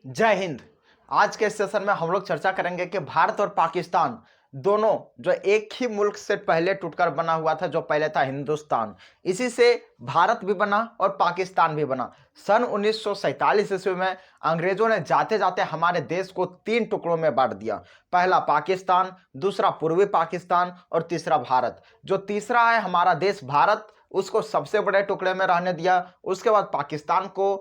जय हिंद। आज के सेशन में हम लोग चर्चा करेंगे कि भारत और पाकिस्तान दोनों जो एक ही मुल्क से पहले टूटकर बना हुआ था, जो पहले था हिंदुस्तान। इसी से भारत भी बना और पाकिस्तान भी बना। सन 1947 ईस्वी में अंग्रेजों ने जाते जाते हमारे देश को तीन टुकड़ों में बांट दिया। पहला पाकिस्तान, दूसरा पूर्वी पाकिस्तान और तीसरा भारत। जो तीसरा है हमारा देश भारत, उसको सबसे बड़े टुकड़े में रहने दिया। उसके बाद पाकिस्तान को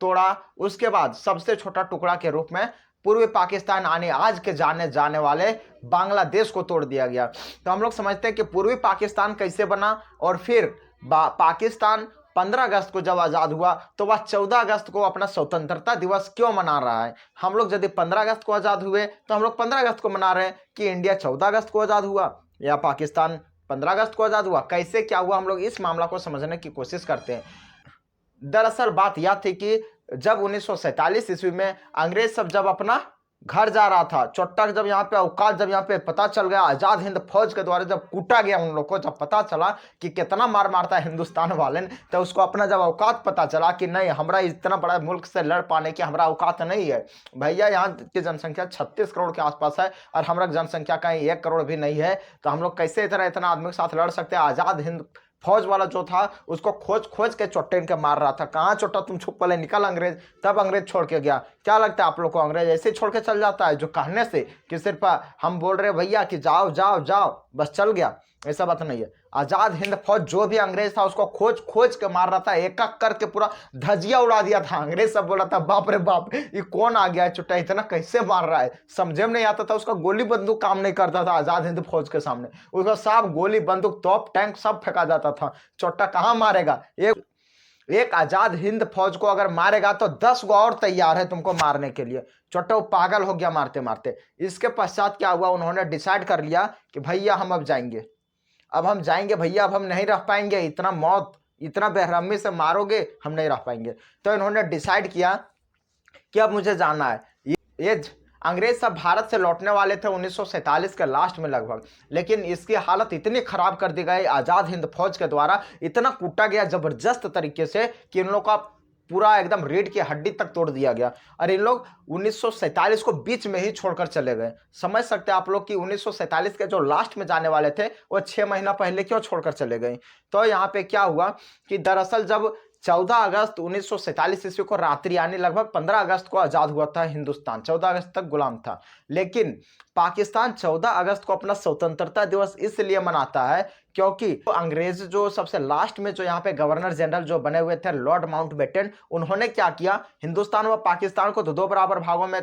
तोड़ा। उसके बाद सबसे छोटा टुकड़ा के रूप में पूर्वी पाकिस्तान आने आज के जाने जाने वाले बांग्लादेश को तोड़ दिया गया। तो हम लोग समझते हैं कि पूर्वी पाकिस्तान कैसे बना और फिर पाकिस्तान 15 अगस्त को जब आज़ाद हुआ तो वह 14 अगस्त को अपना स्वतंत्रता दिवस क्यों मना रहा है। हम लोग यदि 15 अगस्त को आज़ाद हुए तो हम लोग 15 अगस्त को मना रहे हैं कि इंडिया 14 अगस्त को आज़ाद हुआ या पाकिस्तान 15 अगस्त को आज़ाद हुआ, कैसे क्या हुआ, हम लोग इस मामला को समझने की कोशिश करते हैं। दरअसल बात यह थी कि जब 1947 ईस्वी में अंग्रेज सब जब अपना घर जा रहा था, चोट्टा जब यहाँ पे औकात जब यहाँ पे पता चल गया, आजाद हिंद फौज के द्वारा जब कूटा गया उन लोग को, जब पता चला कि कितना मार मारता है हिंदुस्तान वाले ने, तो उसको अपना जब औकात पता चला कि नहीं, हमारा इतना बड़ा मुल्क से लड़ पाने की हमारा औकात नहीं है। भैया यहाँ की जनसंख्या 36 करोड़ के आसपास है और हमारा जनसंख्या कहीं 1 करोड़ भी नहीं है, तो हम लोग कैसे इतना आदमी के साथ लड़ सकते हैं। आजाद हिंद फौज वाला जो था उसको खोज खोज के चोट्टे के मार रहा था। कहाँ चोट्टा, तुम छुप पले निकल अंग्रेज। तब अंग्रेज छोड़ के गया। क्या लगता है आप लोग को अंग्रेज ऐसे छोड़ के चल जाता है जो कहने से कि सिर्फ हम बोल रहे भैया कि जाओ जाओ जाओ बस चल गया? ऐसा बात नहीं है। आजाद हिंद फौज जो भी अंग्रेज था उसको खोज खोज के मार रहा था, एक एक करके पूरा धजिया उड़ा दिया था। अंग्रेज सब बोला था बाप रे बाप, ये कौन आ गया है चुट्टा, इतना कैसे मार रहा है, समझे में नहीं आता था। उसका गोली बंदूक काम नहीं करता था आजाद हिंद फौज के सामने। उसका सब गोली बंदूक तोप टैंक सब फेंका जाता था। चोट्टा कहाँ मारेगा? एक आजाद हिंद फौज को अगर मारेगा तो 10 गो और तैयार है तुमको मारने के लिए। चोट्टा वो पागल हो गया मारते मारते। इसके पश्चात क्या हुआ, उन्होंने डिसाइड कर लिया कि भैया हम अब जाएंगे, अब हम जाएंगे भैया, अब हम नहीं रह पाएंगे, इतना मौत इतना बेरहमी से मारोगे हम नहीं रह पाएंगे। तो इन्होंने डिसाइड किया कि अब मुझे जाना है। ये अंग्रेज सब भारत से लौटने वाले थे 1947 के लास्ट में लगभग, लेकिन इसकी हालत इतनी खराब कर दी गई आजाद हिंद फौज के द्वारा, इतना कूटा गया जबरदस्त तरीके से कि इन लोग का पूरा एकदम रीढ़ की हड्डी तक तोड़ दिया गया। और इन लोग 1947 को बीच में ही छोड़कर चले गए। समझ सकते हैं आप लोग कि 1947 के जो लास्ट में जाने वाले थे वो 6 महीना पहले क्यों छोड़कर चले गए। तो यहाँ पे क्या हुआ कि दरअसल जब 14 अगस्त 1947 ईस्वी को रात्रि यानी लगभग 15 अगस्त को आजाद हुआ था हिंदुस्तान, 14 अगस्त तक गुलाम था। लेकिन पाकिस्तान 14 अगस्त को अपना स्वतंत्रता दिवस इसलिए मनाता है क्योंकि अंग्रेज जो सबसे लास्ट में जो यहाँ पे गवर्नर जनरल जो बने हुए थे लॉर्ड माउंटबेटन, उन्होंने क्या किया, हिंदुस्तान व पाकिस्तान को तो दो बराबर भागों में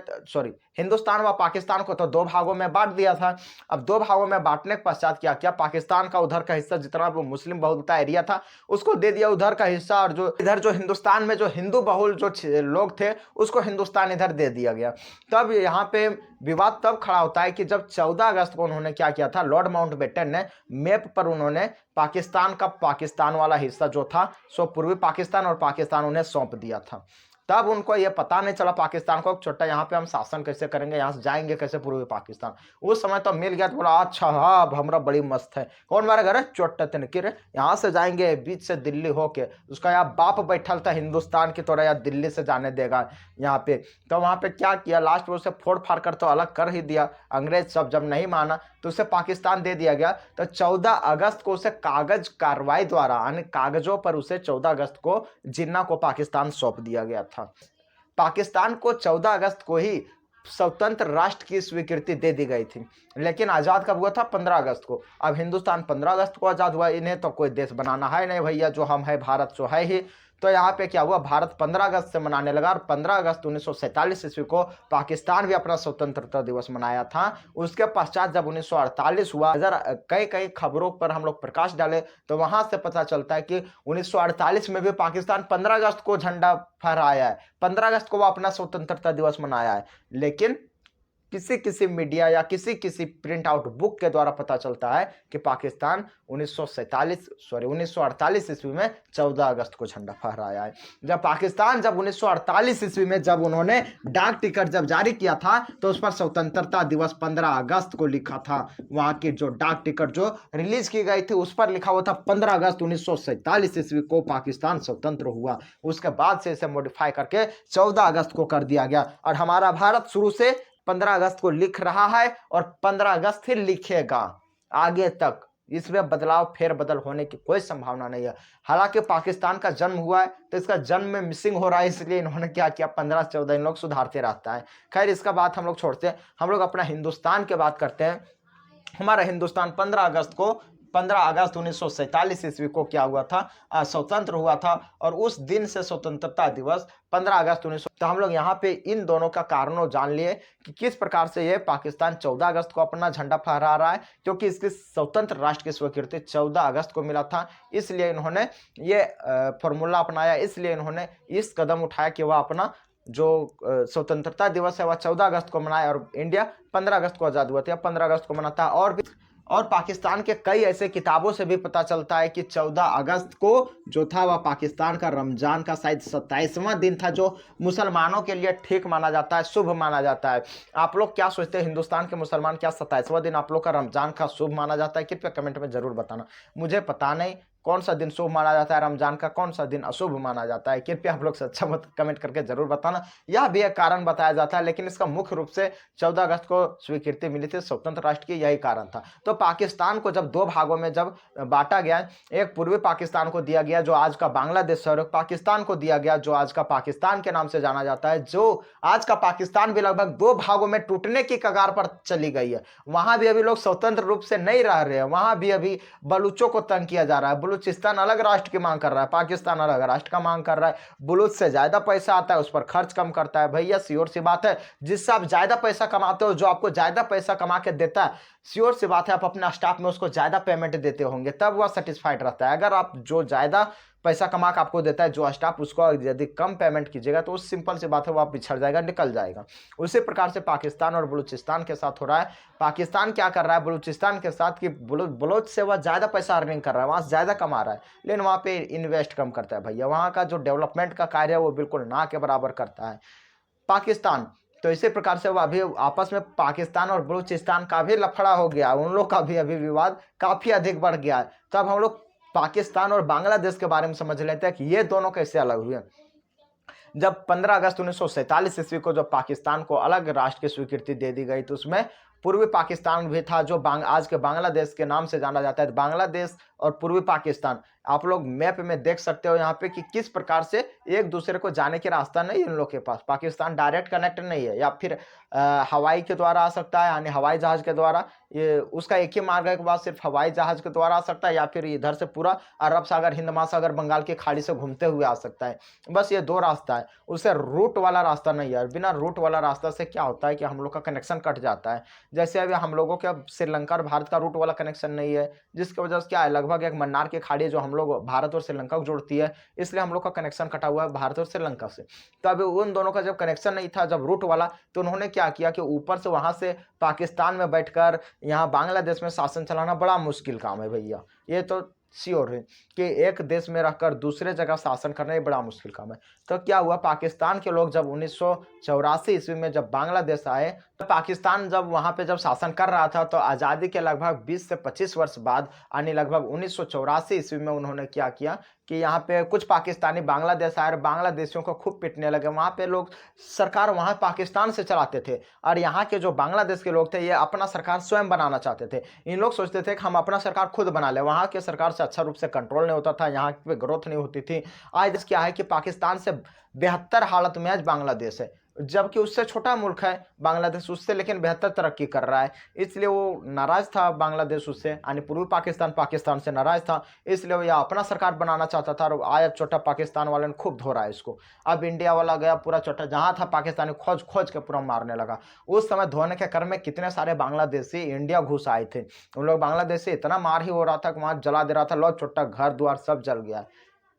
हिंदुस्तान व पाकिस्तान को तो 2 भागों में बांट दिया था। अब 2 भागों में बांटने के पश्चात क्या किया, पाकिस्तान का उधर का हिस्सा जितना वो मुस्लिम बहुलता एरिया था उसको दे दिया उधर का हिस्सा, और जो इधर जो हिंदुस्तान में जो हिंदू बहुल जो लोग थे उसको हिंदुस्तान इधर दे दिया गया। तब यहाँ पे विवाद तब खड़ा होता है कि जब 14 अगस्त को उन्होंने क्या किया था, लॉर्ड माउंटबेटन ने मैप पर उन्होंने पाकिस्तान का पाकिस्तान वाला हिस्सा जो था सो पूर्वी पाकिस्तान और पाकिस्तान उन्हें सौंप दिया था। तब उनको यह पता नहीं चला पाकिस्तान को, छोटा यहाँ पे हम शासन कैसे करेंगे, यहाँ से जाएंगे कैसे पूर्वी पाकिस्तान। उस समय तो मिल गया तो बोला अच्छा हाँ अब हमारा बड़ी मस्त है, कौन मारे घर चोट तिनकिर, यहाँ से जाएंगे बीच से दिल्ली होके। उसका यहाँ बाप बैठल था हिंदुस्तान की थोड़ा यहाँ दिल्ली से जाने देगा यहाँ पे। तो वहाँ पे क्या किया, लास्ट में उसे फोड़ फाड़ कर तो अलग कर ही दिया। अंग्रेज सब जब नहीं माना तो उसे पाकिस्तान दे दिया गया। तो 14 अगस्त को उसे कागज कार्रवाई द्वारा यानी कागजों पर उसे 14 अगस्त को जिन्ना को पाकिस्तान सौंप दिया गया था। पाकिस्तान को 14 अगस्त को ही स्वतंत्र राष्ट्र की स्वीकृति दे दी गई थी, लेकिन आज़ाद कब हुआ था, 15 अगस्त को। अब हिंदुस्तान 15 अगस्त को आज़ाद हुआ, इन्हें तो कोई देश बनाना है नहीं भैया, जो हम है भारत जो है ही। तो यहाँ पे क्या हुआ, भारत 15 अगस्त से मनाने लगा और 15 अगस्त 1947 ईस्वी को पाकिस्तान भी अपना स्वतंत्रता दिवस मनाया था। उसके पश्चात जब 1948 हुआ, कई कई खबरों पर हम लोग प्रकाश डाले तो वहां से पता चलता है कि 1948 में भी पाकिस्तान 15 अगस्त को झंडा फहराया है, 15 अगस्त को वो अपना स्वतंत्रता दिवस मनाया है। लेकिन किसी किसी मीडिया या किसी किसी प्रिंट आउट बुक के द्वारा पता चलता है कि पाकिस्तान 1948 ईस्वी में 14 अगस्त को झंडा फहराया है। जब 1948 ईस्वी में जब उन्होंने डाक टिकट जब जारी किया था तो उस पर स्वतंत्रता दिवस 15 अगस्त को लिखा था। वहां की जो डाक टिकट जो रिलीज की गई थी उस पर लिखा हुआ था 15 अगस्त 1947 ईस्वी को पाकिस्तान स्वतंत्र हुआ। उसके बाद से इसे मॉडिफाई करके 14 अगस्त को कर दिया गया और हमारा भारत शुरू से 15 अगस्त को लिख रहा है और 15 अगस्त ही लिखेगा आगे तक। इसमें बदलाव फेर बदल होने की कोई संभावना नहीं है। हालांकि पाकिस्तान का जन्म हुआ है तो इसका जन्म में मिसिंग हो रहा है, इसलिए इन्होंने क्या किया 15-14 इन लोग सुधारते रहता है। खैर इसका बात हम लोग छोड़ते हैं, हम लोग अपना हिंदुस्तान की बात करते हैं। हमारा हिंदुस्तान 15 अगस्त 1947 ईस्वी को क्या हुआ था, स्वतंत्र हुआ था। और उस दिन से स्वतंत्रता दिवस 15 अगस्त 1900। तो हम लोग यहाँ पे इन दोनों का कारणों जान लिए कि किस प्रकार से ये पाकिस्तान 14 अगस्त को अपना झंडा फहरा रहा है, क्योंकि इसकी स्वतंत्र राष्ट्र की स्वीकृति 14 अगस्त को मिला था। इसलिए इन्होंने ये फॉर्मूला अपनाया, इसलिए इन्होंने इस कदम उठाया कि वह अपना जो स्वतंत्रता दिवस है वह 14 अगस्त को मनाए और इंडिया 15 अगस्त को आज़ाद हुआ था, 15 अगस्त को मनाता है। और पाकिस्तान के कई ऐसे किताबों से भी पता चलता है कि 14 अगस्त को जो था वह पाकिस्तान का रमजान का शायद 27वां दिन था, जो मुसलमानों के लिए ठीक माना जाता है, शुभ माना जाता है। आप लोग क्या सोचते हैं, हिंदुस्तान के मुसलमान क्या 27वां दिन आप लोग का रमजान का शुभ माना जाता है? कृपया कमेंट में जरूर बताना। मुझे पता नहीं कौन सा दिन शुभ माना जाता है रमजान का, कौन सा दिन अशुभ माना जाता है। कृपया आप लोग सच्चा मत कमेंट करके जरूर बताना। यह भी एक कारण बताया जाता है, लेकिन इसका मुख्य रूप से 14 अगस्त को स्वीकृति मिली थी स्वतंत्र राष्ट्र की, यही कारण था। तो पाकिस्तान को जब दो भागों में जब बांटा गया, एक पूर्वी पाकिस्तान को दिया गया जो आज का बांग्लादेश, और एक पाकिस्तान को दिया गया जो आज का पाकिस्तान के नाम से जाना जाता है। जो आज का पाकिस्तान भी लगभग दो भागों में टूटने की कगार पर चली गई है। वहां भी अभी लोग स्वतंत्र रूप से नहीं रह रहे हैं, वहां भी अभी बलूचों को तंग किया जा रहा है। बलूचिस्तान अलग राष्ट्र की मांग कर रहा है, पाकिस्तान अलग राष्ट्र का मांग कर रहा है। बलूच से ज्यादा पैसा आता है, उस पर खर्च कम करता है। भैया श्योर सी बात है, जिससे आप ज्यादा पैसा कमाते हो, जो आपको ज्यादा पैसा कमा के देता है, श्योर सी बात है आप अपने स्टाफ में उसको ज्यादा पेमेंट देते होंगे, तब वह सेटिस्फाइड रहता है। अगर आप जो ज्यादा पैसा कमा के आपको देता है जो स्टाफ, उसको यदि कम पेमेंट कीजिएगा तो उस सिंपल सी बात है वो आप बिछड़ जाएगा, निकल जाएगा। उसी प्रकार से पाकिस्तान और बलूचिस्तान के साथ हो रहा है। पाकिस्तान क्या कर रहा है बलूचिस्तान के साथ कि बलोच से वह ज़्यादा पैसा अर्निंग कर रहा है, वहाँ से ज़्यादा कमा रहा है, लेकिन वहाँ पे इन्वेस्ट कम करता है। भैया वहाँ का जो डेवलपमेंट का कार्य है वो बिल्कुल ना के बराबर करता है पाकिस्तान। तो इसी प्रकार से वो अभी आपस में पाकिस्तान और बलूचिस्तान का भी लफड़ा हो गया, उन लोग का भी अभी विवाद काफ़ी अधिक बढ़ गया है। तब हम लोग पाकिस्तान और बांग्लादेश के बारे में समझ लेते हैं कि ये दोनों कैसे अलग हुए। जब 15 अगस्त 1947 ईस्वी को जब पाकिस्तान को अलग राष्ट्र की स्वीकृति दे दी गई तो उसमें पूर्वी पाकिस्तान भी था जो आज के बांग्लादेश के नाम से जाना जाता है। बांग्लादेश और पूर्वी पाकिस्तान आप लोग मैप में देख सकते हो यहाँ पे कि किस प्रकार से एक दूसरे को जाने के रास्ता नहीं इन लोग के पास। पाकिस्तान डायरेक्ट कनेक्ट नहीं है, या फिर हवाई के द्वारा आ सकता है, यानी हवाई जहाज के द्वारा, ये उसका एक ही मार्ग है के बाद सिर्फ हवाई जहाज के द्वारा आ सकता है, या फिर इधर से पूरा अरब सागर, हिंद महासागर, बंगाल की खाड़ी से घूमते हुए आ सकता है। बस ये दो रास्ता है, उससे रूट वाला रास्ता नहीं है। बिना रूट वाला रास्ता से क्या होता है कि हम लोग का कनेक्शन कट जाता है। जैसे अभी हम लोगों के श्रीलंका और भारत का रूट वाला कनेक्शन नहीं है, जिसकी वजह से क्या है लगभग एक मन्नार की खाड़ी जो हम लोग भारत और श्रीलंका को जोड़ती है, इसलिए हम लोग का कनेक्शन कटा हुआ है भारत और श्रीलंका से। तो अभी उन दोनों का जब कनेक्शन नहीं था, जब रूट वाला, तो उन्होंने क्या किया कि ऊपर से वहां से पाकिस्तान में बैठकर यहाँ बांग्लादेश में शासन चलाना बड़ा मुश्किल काम है भैया। ये तो श्योर है कि एक देश में रहकर दूसरे जगह शासन करना ही बड़ा मुश्किल काम है। तो क्या हुआ, पाकिस्तान के लोग जब 1984 ईस्वी में जब बांग्लादेश आए, तो पाकिस्तान जब वहां पे जब शासन कर रहा था, तो आज़ादी के लगभग 20 से 25 वर्ष बाद यानी लगभग 1984 ईस्वी में उन्होंने क्या किया कि यहाँ पे कुछ पाकिस्तानी बांग्लादेश आए और बांग्लादेशियों को खूब पिटने लगे। वहाँ पे लोग सरकार वहाँ पाकिस्तान से चलाते थे और यहाँ के जो बांग्लादेश के लोग थे ये अपना सरकार स्वयं बनाना चाहते थे। इन लोग सोचते थे कि हम अपना सरकार खुद बना ले। वहाँ के सरकार से अच्छा रूप से कंट्रोल नहीं होता था, यहाँ पे ग्रोथ नहीं होती थी। आज क्या है कि पाकिस्तान से बेहतर हालत में आज बांग्लादेश है, जबकि उससे छोटा मुल्क है बांग्लादेश उससे, लेकिन बेहतर तरक्की कर रहा है। इसलिए वो नाराज था बांग्लादेश उससे, यानी पूर्वी पाकिस्तान पाकिस्तान से नाराज था, इसलिए वो यह अपना सरकार बनाना चाहता था। और आया छोटा पाकिस्तान वाले ने खूब धो रहा है इसको। अब इंडिया वाला गया पूरा छोटा, जहाँ था पाकिस्तानी खोज खोज के पूरा मारने लगा। उस समय धोने के क्रम में कितने सारे बांग्लादेशी इंडिया घुस आए थे। उन लोग बांग्लादेशी इतना मार ही हो रहा था कि वहाँ जला दे रहा था, लो छोटा घर द्वार सब जल गया।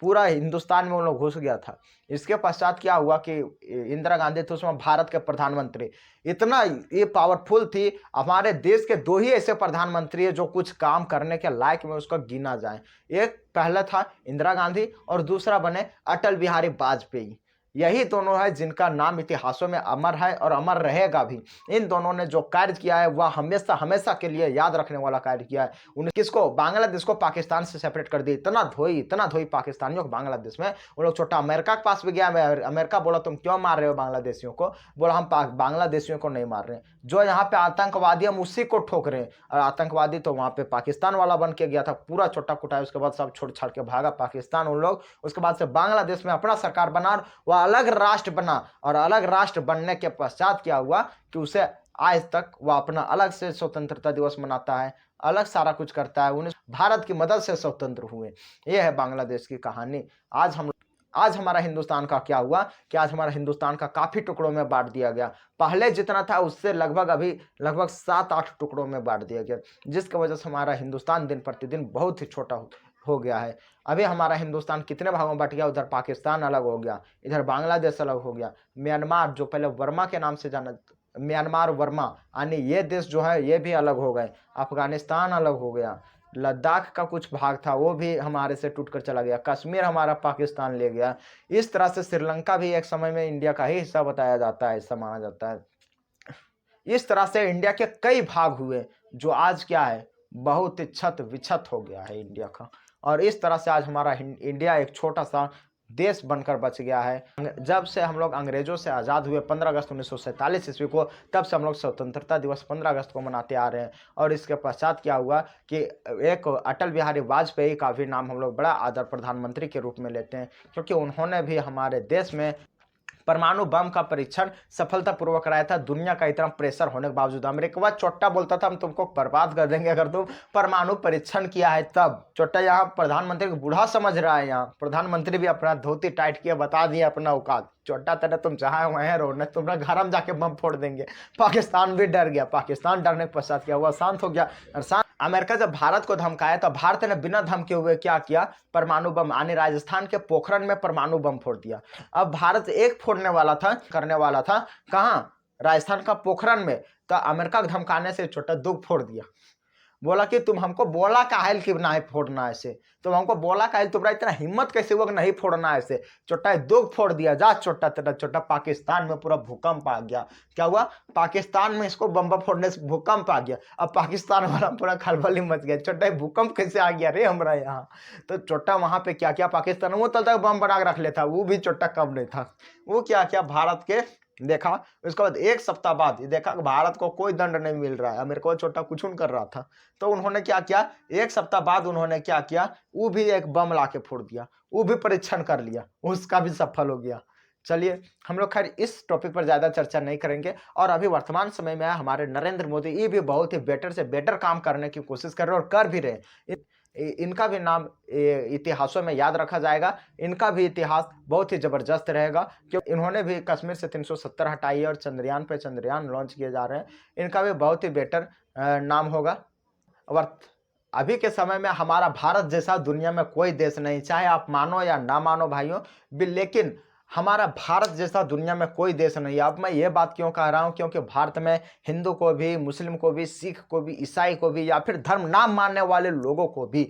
पूरा हिंदुस्तान में उन लोग घुस गया था। इसके पश्चात क्या हुआ कि इंदिरा गांधी थी उसमें भारत के प्रधानमंत्री, इतना ये पावरफुल थी। हमारे देश के 2 ही ऐसे प्रधानमंत्री है जो कुछ काम करने के लायक में उसको गिना जाए। एक पहला था इंदिरा गांधी और दूसरा बने अटल बिहारी वाजपेयी। यही दोनों है जिनका नाम इतिहासों में अमर है और अमर रहेगा भी। इन दोनों ने जो कार्य किया है वह हमेशा हमेशा के लिए याद रखने वाला कार्य किया है। उन्हें किसको, बांग्लादेश को पाकिस्तान से सेपरेट कर दिया। इतना धोई पाकिस्तानियों को बांग्लादेश में। वो लोग छोटा अमेरिका के पास भी गया। अमेरिका बोला तुम क्यों मार रहे हो बांग्लादेशियों को? बोला हम बांग्लादेशियों को नहीं मार रहे हैं, जो यहाँ पे आतंकवादी हम उसी को ठोक रहे हैं। और आतंकवादी तो वहां पे पाकिस्तान वाला बन के गया था, पूरा छोटा कुटाया। उसके बाद सब छोड़ छाड़ के भागा पाकिस्तान उन लोग। उसके बाद से बांग्लादेश में अपना सरकार बना, वह अलग राष्ट्र बना। और अलग राष्ट्र बनने के पश्चात क्या हुआ कि उसे आज तक वह अपना अलग से स्वतंत्रता दिवस मनाता है, अलग सारा कुछ करता है। उन्हें भारत की मदद से स्वतंत्र हुए। यह है बांग्लादेश की कहानी। आज हमारा हिंदुस्तान का क्या हुआ कि आज हमारा हिंदुस्तान का काफी टुकड़ों में बांट दिया गया। पहले जितना था उससे लगभग 7-8 टुकड़ों में बांट दिया गया, जिसकी वजह से हमारा हिंदुस्तान दिन प्रतिदिन बहुत ही छोटा हो गया है। अभी हमारा हिंदुस्तान कितने भागों में बट गया? उधर पाकिस्तान अलग हो गया, इधर बांग्लादेश अलग हो गया, म्यांमार जो पहले वर्मा के नाम से जाना, म्यांमार वर्मा यानी ये देश जो है ये भी अलग हो गए, अफगानिस्तान अलग हो गया, लद्दाख का कुछ भाग था वो भी हमारे से टूटकर चला गया, कश्मीर हमारा पाकिस्तान ले गया। इस तरह से श्रीलंका भी एक समय में इंडिया का ही हिस्सा बताया जाता है, हिस्सा माना जाता है। इस तरह से इंडिया के कई भाग हुए जो आज क्या है, बहुत ही क्षत विक्षत हो गया है इंडिया का। और इस तरह से आज हमारा इंडिया एक छोटा सा देश बनकर बच गया है। जब से हम लोग अंग्रेजों से आज़ाद हुए 15 अगस्त 1947 ईस्वी को, तब से हम लोग स्वतंत्रता दिवस 15 अगस्त को मनाते आ रहे हैं। और इसके पश्चात क्या हुआ कि एक अटल बिहारी वाजपेयी का भी नाम हम लोग बड़ा आदर प्रधानमंत्री के रूप में लेते हैं, क्योंकि उन्होंने भी हमारे देश में परमाणु बम का परीक्षण सफलतापूर्वक कराया था। दुनिया का इतना प्रेशर होने के बावजूद अमेरिका चोट्टा बोलता था हम तुमको बर्बाद कर देंगे अगर तुम परमाणु परीक्षण किया है तब। चोट्टा यहाँ प्रधानमंत्री को बूढ़ा समझ रहा है। यहाँ प्रधानमंत्री भी अपना धोती टाइट किया, बता दिया अपना औकात। चोट्टा तेरे तुम चाहे वहीं रहो, नहीं तुम्हारा घर हम जाके बम फोड़ देंगे। पाकिस्तान भी डर गया। पाकिस्तान डरने के पश्चात क्या हुआ, शांत हो गया। और अमेरिका जब भारत को धमकाया तो भारत ने बिना धमके हुए क्या किया, परमाणु बम यानी राजस्थान के पोखरण में परमाणु बम फोड़ दिया। अब भारत एक फोड़ने वाला था, करने वाला था कहाँ, राजस्थान का पोखरण में। तो अमेरिका के धमकाने से छोटा दुख फोड़ दिया। बोला कि तुम हमको बोला काहे कि नहीं फोड़ना ऐसे, तुम हमको बोला काहे, तुम्हारा इतना हिम्मत कैसे हुआ कि नहीं फोड़ना ऐसे। छोटा दो फोड़ दिया, जा छोटा तेरा छोटा। पाकिस्तान में पूरा भूकंप आ गया। क्या हुआ, पाकिस्तान में इसको बम फोड़ने से भूकंप आ गया। अब पाकिस्तान वाला पूरा खलबली मच गया। छोटा भूकंप कैसे आ गया रे हमारा यहाँ। तो छोटा वहां पे क्या क्या पाकिस्तान वो तब तक बम बना के रख लेता, वो भी छोटा कम नहीं था। वो क्या क्या भारत के देखा। उसके बाद एक सप्ताह बाद देखा कि भारत को कोई दंड नहीं मिल रहा है, अमेरिका को छोटा कुछ कर रहा था। तो उन्होंने क्या किया, एक सप्ताह बाद उन्होंने क्या किया, वो भी एक बम ला के फोड़ दिया, वो भी परीक्षण कर लिया, उसका भी सफल हो गया। चलिए हम लोग खैर इस टॉपिक पर ज्यादा चर्चा नहीं करेंगे। और अभी वर्तमान समय में हमारे नरेंद्र मोदी ये भी बहुत ही बेटर से बेटर काम करने की कोशिश कर रहे हैं और कर भी रहे। इनका भी नाम इतिहासों में याद रखा जाएगा। इनका भी इतिहास बहुत ही जबरदस्त रहेगा, क्योंकि इन्होंने भी कश्मीर से 370 हटाई है और चंद्रयान पे चंद्रयान लॉन्च किए जा रहे हैं। इनका भी बहुत ही बेटर नाम होगा। और अभी के समय में हमारा भारत जैसा दुनिया में कोई देश नहीं, चाहे आप मानो या ना मानो भाइयों, लेकिन हमारा भारत जैसा दुनिया में कोई देश नहीं है। अब मैं ये बात क्यों कह रहा हूँ, क्योंकि भारत में हिंदू को भी, मुस्लिम को भी, सिख को भी, ईसाई को भी, या फिर धर्म ना मानने वाले लोगों को भी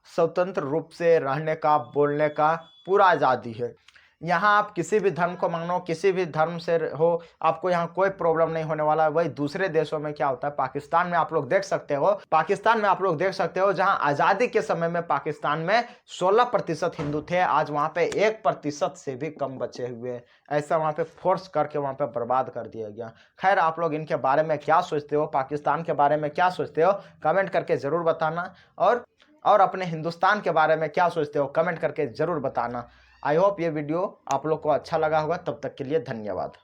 स्वतंत्र रूप से रहने का, बोलने का पूरा आज़ादी है। यहाँ आप किसी भी धर्म को मानो, किसी भी धर्म से हो, आपको यहाँ कोई प्रॉब्लम नहीं होने वाला है। वही दूसरे देशों में क्या होता है, पाकिस्तान में आप लोग देख सकते हो, जहाँ आज़ादी के समय में पाकिस्तान में 16% हिंदू थे, आज वहाँ पे 1% से भी कम बचे हुए हैं। ऐसा वहाँ पे फोर्स करके वहाँ पे बर्बाद कर दिया गया। खैर आप लोग इनके बारे में क्या सोचते हो, पाकिस्तान के बारे में क्या सोचते हो, कमेंट करके ज़रूर बताना। और अपने हिंदुस्तान के बारे में क्या सोचते हो, कमेंट करके ज़रूर बताना। आई होप ये वीडियो आप लोग को अच्छा लगा होगा। तब तक के लिए धन्यवाद।